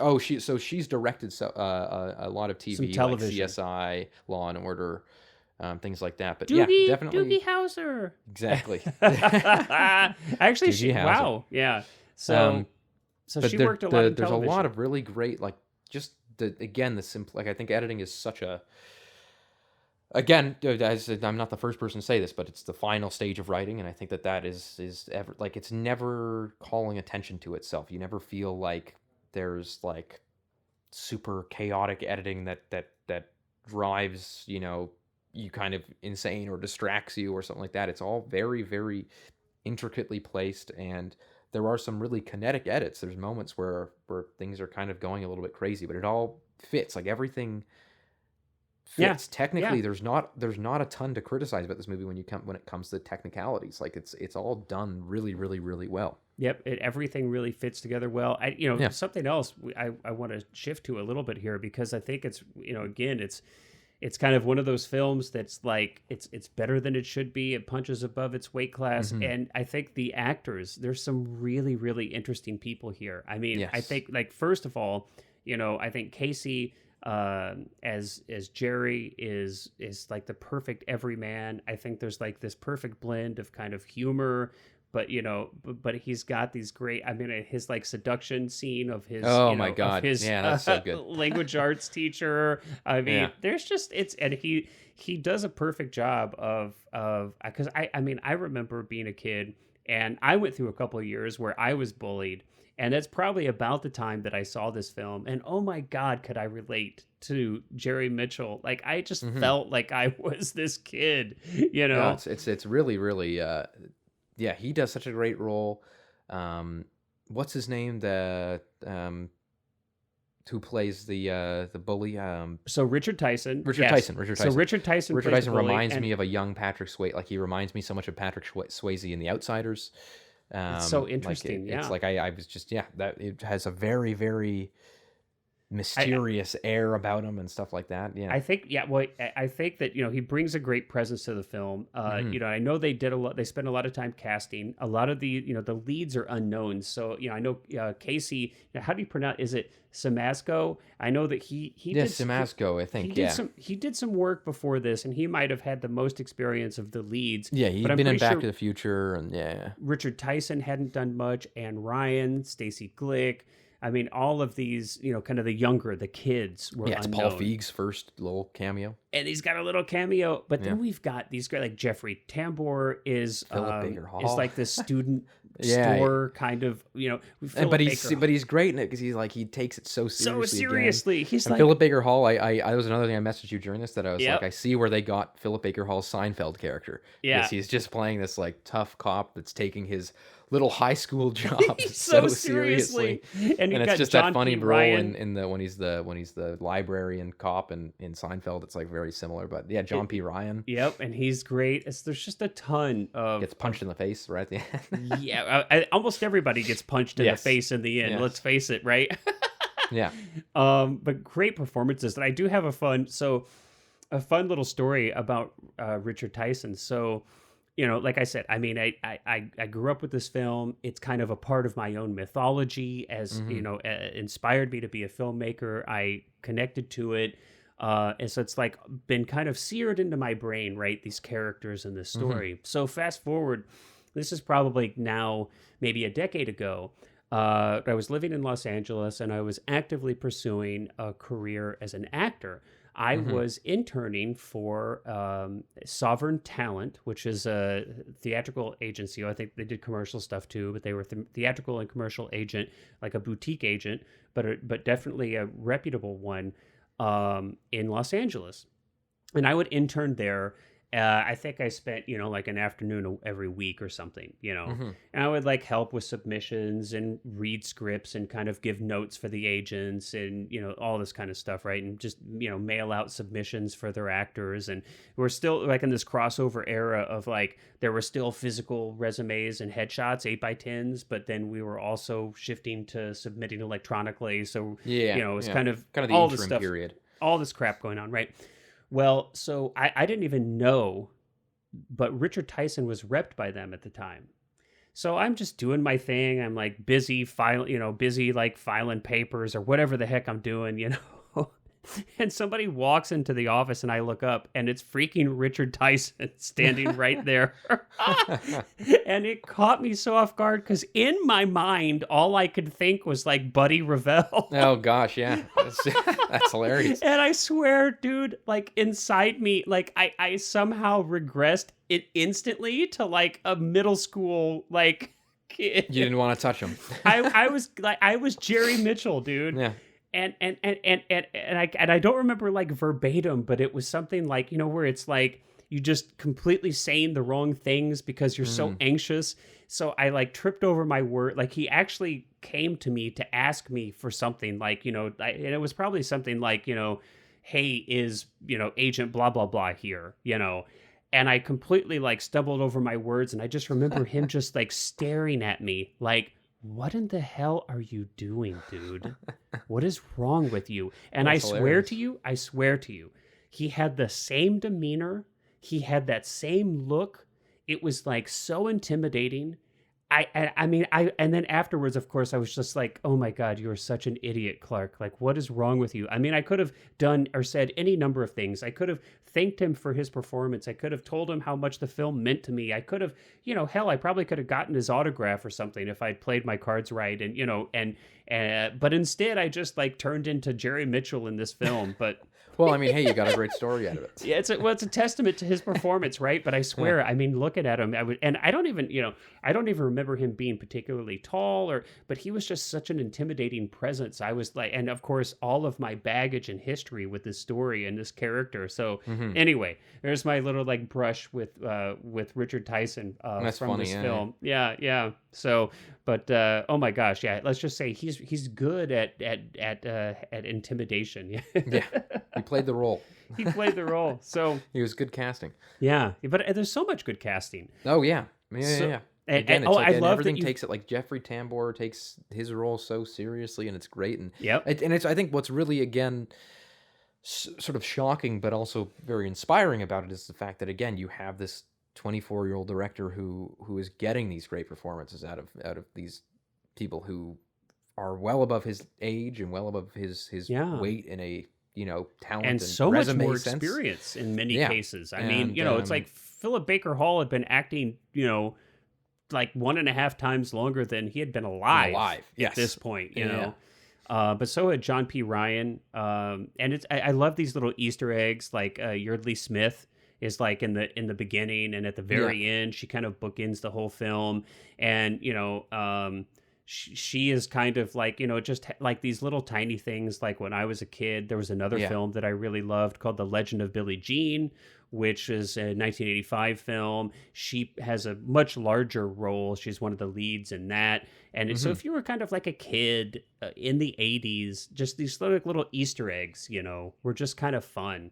directed a lot of TV, like television. CSI, Law and Order, things like that. But Doogie, yeah, definitely Doogie Howser. exactly. Actually, Doogie Howser. wow, yeah. So But she worked a lot in there's television. a lot of really great, like, just the simple, like, I think editing is such a, again, as I'm not the first person to say this, but it's the final stage of writing, and I think that is ever, like, it's never calling attention to itself. You never feel like there's like super chaotic editing that drives, you kind of insane or distracts you or something like that. It's all very, very intricately placed, and there are some really kinetic edits. There's moments where things are kind of going a little bit crazy, but it all fits. Like, everything fits. Technically, Yeah. there's not a ton to criticize about this movie when it comes to technicalities. Like, it's all done really, really, really well. Yep, everything really fits together well. Something else I want to shift to a little bit here, because I think it's, again, it's kind of one of those films that's like, it's better than it should be. It punches above its weight class. Mhm. And I think the actors, there's some really, really interesting people here. I mean, Yes. I think, like, first of all, I think Casey as Jerry is like the perfect everyman. I think there's like this perfect blend of kind of humor, but but he's got these great, I mean, his like seduction scene of his, My God. of his Yeah, that's so good. language arts teacher. I mean, Yeah. there's just, and he does a perfect job of because I remember being a kid, and I went through a couple of years where I was bullied. And that's probably about the time that I saw this film. And oh my God, could I relate to Jerry Mitchell? Like, I just felt like I was this kid, No, it's really, really, yeah, he does such a great role. What's his name? Who plays the bully? So Richard Tyson. Richard yes. Tyson. So Richard Tyson. Richard plays Tyson the bully, reminds and me of a young Patrick Swayze. Like, he reminds me so much of Patrick Swayze in The Outsiders. It's so interesting. It's like I was just, that it has a very, very mysterious air about him and stuff like that. Yeah, I think, well, I think that, he brings a great presence to the film. I know they spent a lot of time casting. A lot of the, the leads are unknown. So, I know Casey, how do you pronounce, is it Simasco? I know that he did Simasco, I think. He did some work before this, and he might have had the most experience of the leads. Yeah, he'd but been in Back to the Future, and Richard Tyson hadn't done much, and Ryan, Stacey Glick. I mean, all of these, kind of the kids were it's unknown. Paul Feig's first little cameo. And he's got a little cameo. But then we've got these guys, like Jeffrey Tambor is like this student store kind of, but he's great in it, because he takes it so seriously. He's and like Philip Baker Hall. I was another thing I messaged you during this, that I was Yep. like, I see where they got Philip Baker Hall's Seinfeld character. Yeah. Because he's just playing this like tough cop that's taking his little high school job so seriously. And it's just John that funny P. role Ryan. in the when he's the librarian cop, and in Seinfeld it's like very similar. But yeah, John P. Ryan. Yep, and he's great. There's just a ton of Gets punched in the face right at the end. Almost everybody gets punched in the Yes. face in the end. Yes. Let's face it, right? Yeah. But great performances. And I do have a fun little story about Richard Tyson. So, like I said, I mean, I grew up with this film. It's kind of a part of my own mythology, as inspired me to be a filmmaker. I connected to it. And so it's like been kind of seared into my brain, right? These characters in this story. So fast forward, this is probably now maybe a decade ago. I was living in Los Angeles, and I was actively pursuing a career as an actor. I was interning for Sovereign Talent, which is a theatrical agency. I think they did commercial stuff too, but they were theatrical and commercial agent, like a boutique agent, but definitely a reputable one in Los Angeles. And I would intern there. I think I spent, like an afternoon every week or something, Mm-hmm. and I would like help with submissions and read scripts and kind of give notes for the agents and, all this kind of stuff, right? And just, mail out submissions for their actors. And we're still like in this crossover era of like, there were still physical resumes and headshots, 8x10s, but then we were also shifting to submitting electronically. So, Yeah, it's yeah. kind of Kind of the all this interim stuff, period. all this crap going on, right? Well, so I didn't even know, but Richard Tyson was repped by them at the time. So I'm just doing my thing. I'm like busy busy like filing papers or whatever the heck I'm doing. And somebody walks into the office and I look up and it's freaking Richard Tyson standing right there. And it caught me so off guard because in my mind, all I could think was like Buddy Revell. Oh gosh, yeah. That's hilarious. And I swear, dude, like inside me, like I somehow regressed it instantly to like a middle school like kid. You didn't want to touch him. I was Jerry Mitchell, dude. Yeah. And I don't remember like verbatim, but it was something like, where it's like you just completely saying the wrong things because you're so anxious. So I like tripped over my word. Like he actually came to me to ask me for something like, and it was probably something like, hey, is, agent blah, blah, blah here, and I completely like stumbled over my words. And I just remember him just like staring at me like, what in the hell are you doing, dude? What is wrong with you? And That's hilarious. I swear to you, he had the same demeanor. He had that same look. It was like so intimidating. And then afterwards, of course, I was just like, oh my God, you're such an idiot, Clark. Like, what is wrong with you? I mean, I could have done or said any number of things. I could have thanked him for his performance. I could have told him how much the film meant to me. I could have, hell, I probably could have gotten his autograph or something if I'd played my cards right. But instead I just like turned into Jerry Mitchell in this film. But Well, I mean, hey, you got a great story out of it. yeah, it's a testament to his performance, right? But I swear, Yeah. I mean, looking at him, I don't even, I don't even remember him being particularly tall, but he was just such an intimidating presence. I was like, and of course, all of my baggage and history with this story and this character. So Mm-hmm. anyway, there's my little like brush with Richard Tyson That's from funny, this yeah, film. Yeah. So, but oh my gosh, yeah. Let's just say he's good at intimidation. Yeah. He played the role. He played the role. So He was good casting. yeah, but there's so much good casting. Oh yeah. Yeah, So- yeah. And, Again, and- it's oh, like I and love everything that you. takes it like Jeffrey Tambor takes his role so seriously, and it's great. And Yep. and it's I think what's really again sort of shocking, but also very inspiring about it is the fact that again you have this 24-year-old director who is getting these great performances out of these people who are well above his age and well above his Yeah. weight in a talent And and so much resume more sense. experience in many Yeah. cases. I mean, And, it's like Philip Baker Hall had been acting, like 1.5 times longer than he had been alive, at yes. this point, Yeah. But so had John P. Ryan. And I love these little Easter eggs, like Yeardley Smith is like in the beginning, and at the very end, she kind of bookends the whole film. And, she is kind of like, just like these little tiny things. Like when I was a kid, there was another Yeah. film that I really loved called The Legend of Billie Jean, which is a 1985 film. She has a much larger role. She's one of the leads in that. And so if you were kind of like a kid in the 80s, just these little Easter eggs, were just kind of fun.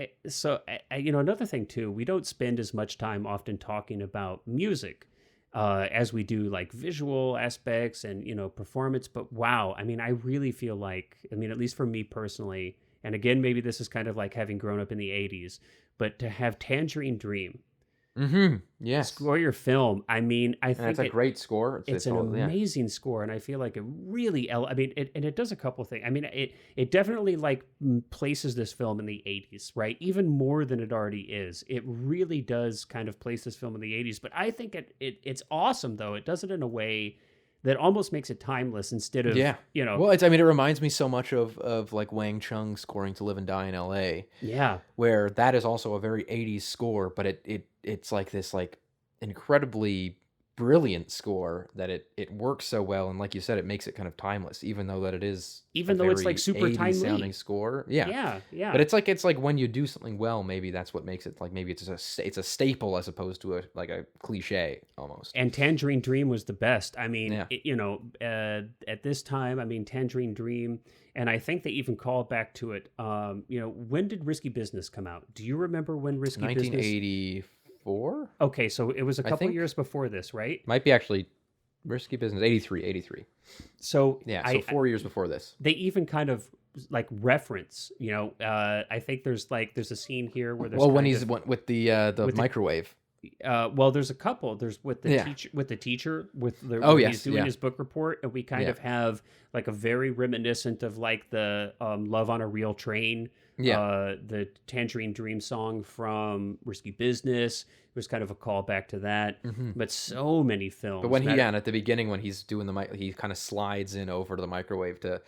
Another thing too, we don't spend as much time often talking about music as we do like visual aspects and, performance. But wow, I mean, I really feel like, at least for me personally, and again, maybe this is kind of like having grown up in the 80s, but to have Tangerine Dream Yes. score your film, I think That's a great score. it's an all- yeah. amazing score, and I feel like it really it does a couple of things. It definitely like places this film in the 80s, right? Even more than it already is. It really does kind of place this film in the 80s, but I think it's awesome though. It does it in a way that almost makes it timeless instead of Well, it reminds me so much of like Wang Chung scoring To Live and Die in L.A., yeah. where that is also a very 80s score, but it's like this like incredibly brilliant score that it works so well, and like you said, it makes it kind of timeless, even though that it is Even a though it's very like super 80s timely. sounding score. Yeah. Yeah, yeah. But it's like when you do something well, maybe that's what makes it like, maybe it's a staple as opposed to a cliche almost. And Tangerine Dream was the best. I mean, Yeah. at this time, I mean, Tangerine Dream, and I think they even called back to it. When did Risky Business come out? Do you remember when Risky Business? 1984? Okay, so it was a I couple think. years before this, right? Might be actually Risky Business, 83. So Yeah, so 4 years before this. They even kind of like reference, I think there's a scene here where there's When he's with the microwave. Well, there's a couple. There's with the teacher when he's doing his book report, and we kind of have like a very reminiscent of like the Love on a Real Train, the Tangerine Dream song from Risky Business. It was kind of a callback to that. But so many films. But when at the beginning when he's doing he kind of slides in over to the microwave to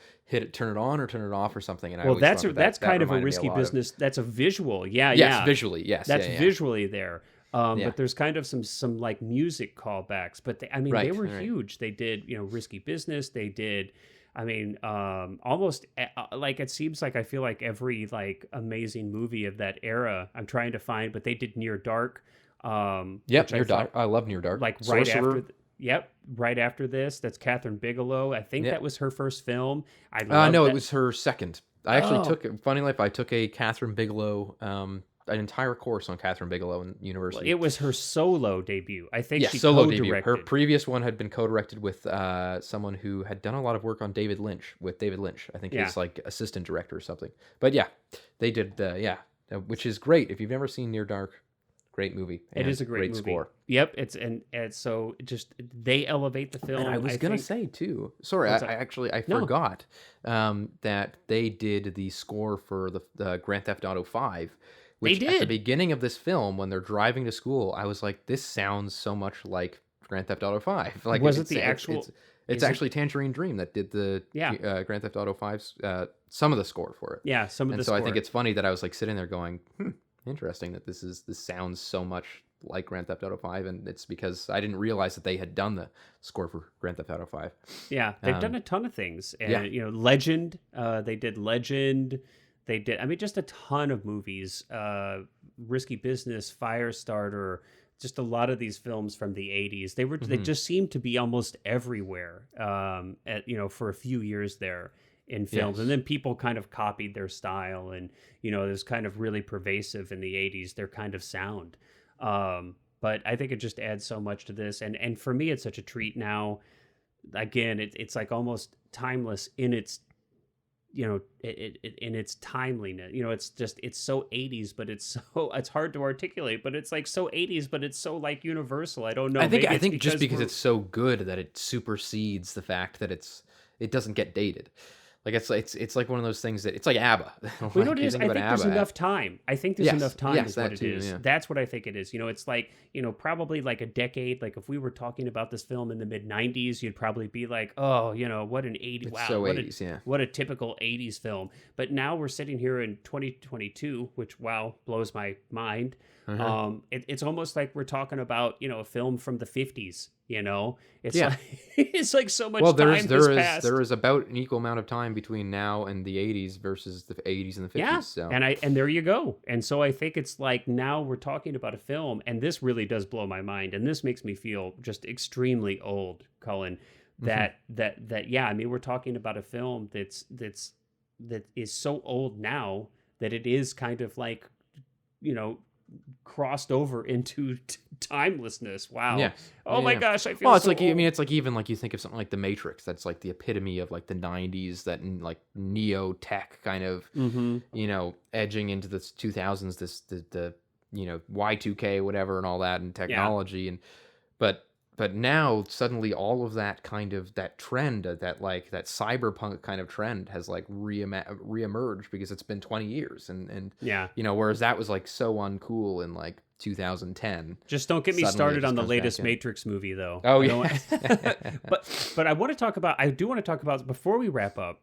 turn it on or turn it off or something. And that's kind of a Risky Business. That's a visual. Yes, visually. Yes, that's visually there. But there's kind of some like music callbacks, but they were huge. They did, Risky Business. They did, almost like it seems like I feel like every like amazing movie of that era I'm trying to find, but they did Near Dark. Near Dark. I love Near Dark. Like Sorcerer. right after this. That's Catherine Bigelow. I think that was her first film. No, it was her second. I actually took Funny Life. I took a Catherine Bigelow. An entire course on Catherine Bigelow in university. It was her solo debut. I think she solo co-directed. debut. Her previous one had been co-directed with someone who had done a lot of work on David Lynch. I think he's like assistant director or something. But yeah, they did which is great. If you've never seen Near Dark, great movie. It is a great movie. Score. Yep, and so just they elevate the film. And I was gonna say too. Sorry, I forgot that they did the score for the Grand Theft Auto 5. Which at the beginning of this film, when they're driving to school, I was like, "This sounds so much like Grand Theft Auto 5." Like, was it the actual? It's actually Tangerine Dream that did the Grand Theft Auto 5's some of the score for it. Yeah, some of the. So I think it's funny that I was like sitting there going, interesting that this sounds so much like Grand Theft Auto 5, and it's because I didn't realize that they had done the score for Grand Theft Auto 5. Yeah, they've done a ton of things, and Legend. They did Legend. They did. I mean, just a ton of movies. Risky Business, Firestarter, just a lot of these films from the 80s. They just seemed to be almost everywhere. For a few years there in films, and then people kind of copied their style, and it was kind of really pervasive in the 80s. Their kind of sound. But I think it just adds so much to this, and for me, it's such a treat now. Again, it's like almost timeless in its. In its timeliness, it's so 80s, but it's hard to articulate, but it's like so 80s, but it's so like universal. I don't know. I think just because it's so good that it supersedes the fact that it doesn't get dated. Like it's like one of those things that it's like ABBA. Well, what it is, I think there's enough time. I think there's enough time is what it is. Yeah. That's what I think it is. It's like, probably like a decade. Like if we were talking about this film in the mid 90s, you'd probably be like, oh, what an 80s. Wow. So what 80s, what a typical 80s film. But now we're sitting here in 2022, which, blows my mind. It's almost like we're talking about, a film from the 50s. It's like so much time has passed. There is about an equal amount of time between now and the 80s versus the 80s and the 50s. Yeah, so. and there you go. And so I think it's like now we're talking about a film, and this really does blow my mind, and this makes me feel just extremely old, Cullen. That I mean, we're talking about a film that is so old now that it is kind of like, crossed over into timelessness. Wow. Yeah. Oh my gosh, I feel it's so like old. I mean, it's like even like you think of something like The Matrix. That's like the epitome of like the 90s, that like neo tech kind of edging into the 2000s. The Y2K whatever and all that and technology and but now suddenly all of that kind of that trend, that cyberpunk kind of trend has like reemerged because it's been 20 years and whereas that was like so uncool in like 2010. Just don't get me started on the latest Matrix movie though. Oh yeah. but I do want to talk about before we wrap up.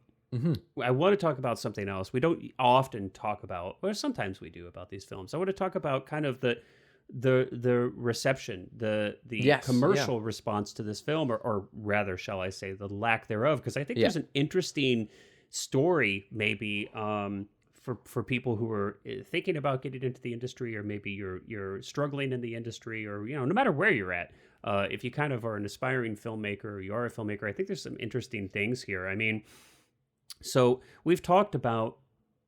I want to talk about something else we don't often talk about, or sometimes we do, about these films. I want to talk about kind of the reception, the Yes, yeah, commercial response to this film, or rather, shall I say, the lack thereof, because I think yeah. there's an interesting story maybe for people who are thinking about getting into the industry, or maybe you're struggling in the industry, or no matter where you're at. If you kind of are an aspiring filmmaker, or you are a filmmaker, I think there's some interesting things here. I mean, so we've talked about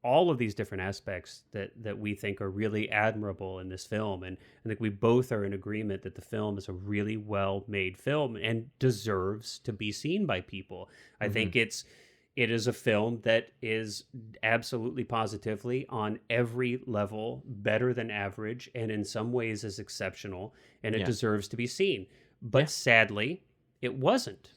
all of these different aspects that we think are really admirable in this film, and I think we both are in agreement that the film is a really well made film and deserves to be seen by people. I Hmm. think it is a film that is absolutely positively on every level better than average, and in some ways is exceptional, and it Yeah, deserves to be seen. yeah. But sadly, it wasn't.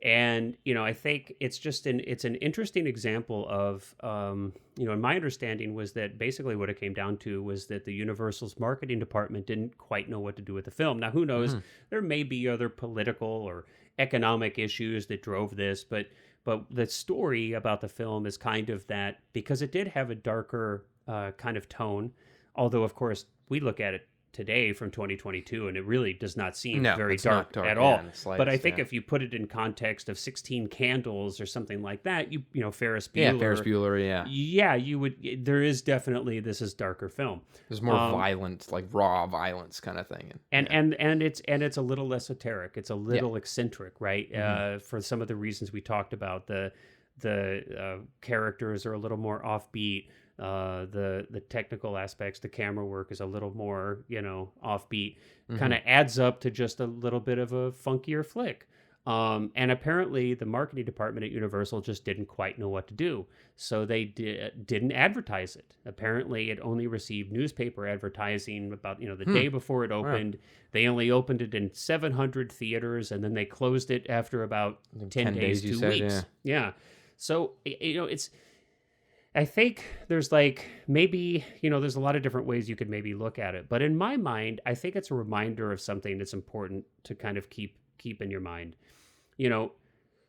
And I think it's an interesting example of and my understanding was that basically what it came down to was that the Universal's marketing department didn't quite know what to do with the film. Now, who knows, Hmm. there may be other political or economic issues that drove this, but the story about the film is kind of that, because it did have a darker kind of tone, although of course we look at it today from 2022 and it really does not seem No, very it's not dark dark. at Yeah, all. in the But I slightest. think Yeah, if you put it in context of 16 Candles or something like that, Ferris yeah. Ferris Bueller, Bueller. Yeah, yeah, you would. There is definitely, this is darker film. there's more Um, violent, like raw violence kind of thing. And and yeah, and and it's a little esoteric. It's a yeah. little eccentric, right? Hmm. For some of the reasons we talked about, the characters are a little more offbeat. The technical aspects, the camera work is a little more offbeat. Kind Hmm. of adds up to just a little bit of a funkier flick. And apparently, the marketing department at Universal just didn't quite know what to do, so they didn't advertise it. Apparently, it only received newspaper advertising about the Hmm. day before it Wow. opened. They only opened it in 700 theaters, and then they closed it after about I think 10 days, 10 days. You 2 said, yeah. weeks. Yeah. So it's. I think there's like maybe there's a lot of different ways you could maybe look at it, but in my mind, I think it's a reminder of something that's important to kind of keep in your mind. you know,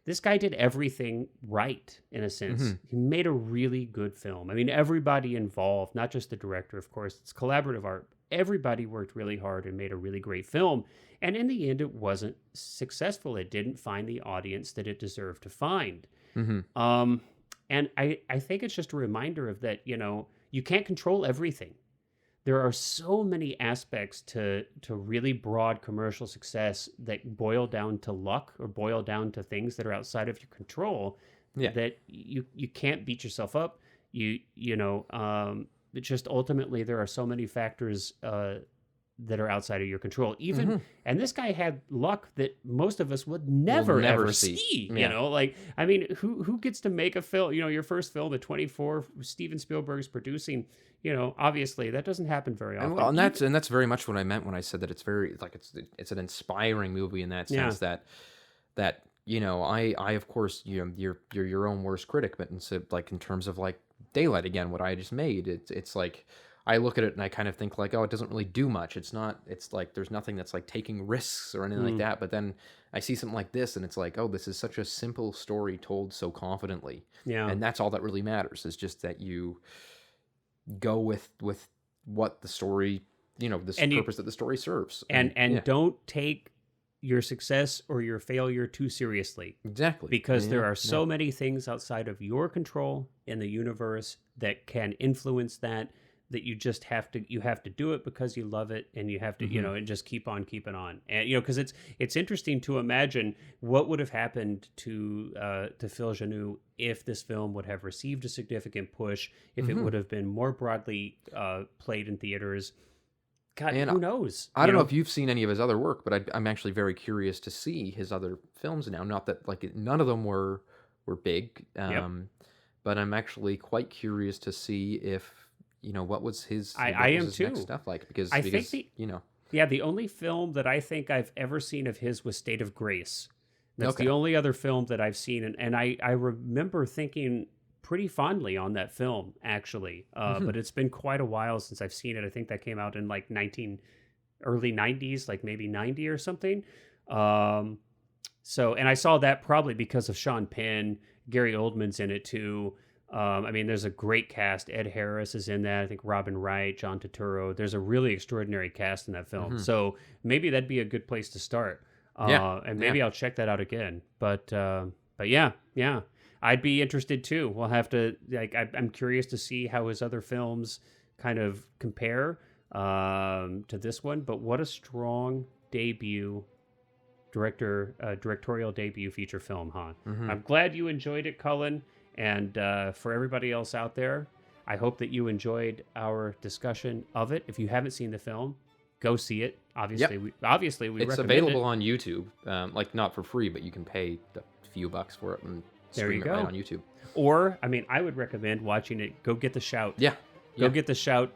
this guy did everything right in a Hmm. sense. He made a really good film. I mean, everybody involved, not just the director, of course, it's collaborative art. Everybody worked really hard and made a really great film. And in the end, it wasn't successful. It didn't find the audience that it deserved to find. Hmm. Um, and I think it's just a reminder of that, you can't control everything. There are so many aspects to really broad commercial success that boil down to luck, or boil down to things that are outside of your control, Yeah. that you can't beat yourself up. It's just ultimately there are so many factors that are outside of your control. Hmm. And this guy had luck that most of us would We'll never never ever see. see. Yeah. Like, I mean, who gets to make a film? Your first film at 24, Steven Spielberg's producing. Obviously that doesn't happen very And often. well, and that's very much what I meant when I said that it's very like it's an inspiring movie in that Yeah. sense that I of course you're your own worst critic, but in terms of like Daylight again, what I just made, it's like I look at it and I kind of think like, oh, it doesn't really do much. It's like there's nothing that's like taking risks or anything like Mm, that. But then I see something like this and it's like, oh, this is such a simple story told so confidently. yeah. And that's all that really matters, is just that you go with what the story, this And you purpose that the story serves. and And and yeah, don't take your success or your failure too seriously, exactly. because Yeah, there are yeah. so many things outside of your control in the universe that can influence that you have to do it because you love it, and you have to Hmm. and just keep on keeping on. And because it's interesting to imagine what would have happened to Phil Joanou if this film would have received a significant push, if it Hmm. would have been more broadly played in theaters. God, And who knows? I don't know if you've seen any of his other work, but I'm actually very curious to see his other films now. Not that like none of them were big, Yep. but I'm actually quite curious to see if what was I am his next too. stuff like, because I think the you know. Yeah, the only film that I think I've ever seen of his was State of Grace. That's Okay. the only other film that I've seen, and I remember thinking pretty fondly on that film, actually. Hmm. But it's been quite a while since I've seen it. I think that came out in like early 90s, like maybe 90 or something. And I saw that probably because of Sean Penn. Gary Oldman's in it too. I mean, there's a great cast. Ed Harris is in that. I think Robin Wright, John Turturro. There's a really extraordinary cast in that film. So maybe that'd be a good place to start. Yeah, And yeah. maybe I'll check that out again. But yeah, yeah, I'd be interested too. We'll have to like. I'm curious to see how his other films kind of compare to this one. But what a strong debut directorial debut feature film, huh? I'm glad you enjoyed it, Cullen. And for everybody else out there, I hope that you enjoyed our discussion of it. If you haven't seen the film, go see it. Obviously, we It's recommend available it. on YouTube, like not for free, but you can pay a few bucks for it and There you stream it right go. on YouTube. Or, I mean, I would recommend watching it. Go get the Shout. Yeah. Go get the Shout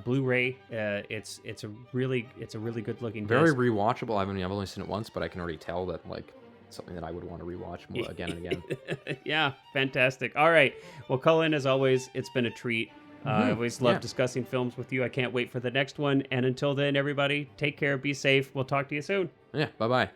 Blu-ray. It's a really good looking. Very disc. rewatchable. I've only seen it once, but I can already tell that like it's something that I would want to rewatch more again and again. Yeah, fantastic. All right. Well, Cullen, as always, it's been a treat. I always love discussing films with you. I can't wait for the next one. And until then, everybody, take care, be safe. We'll talk to you soon. Yeah. Bye bye.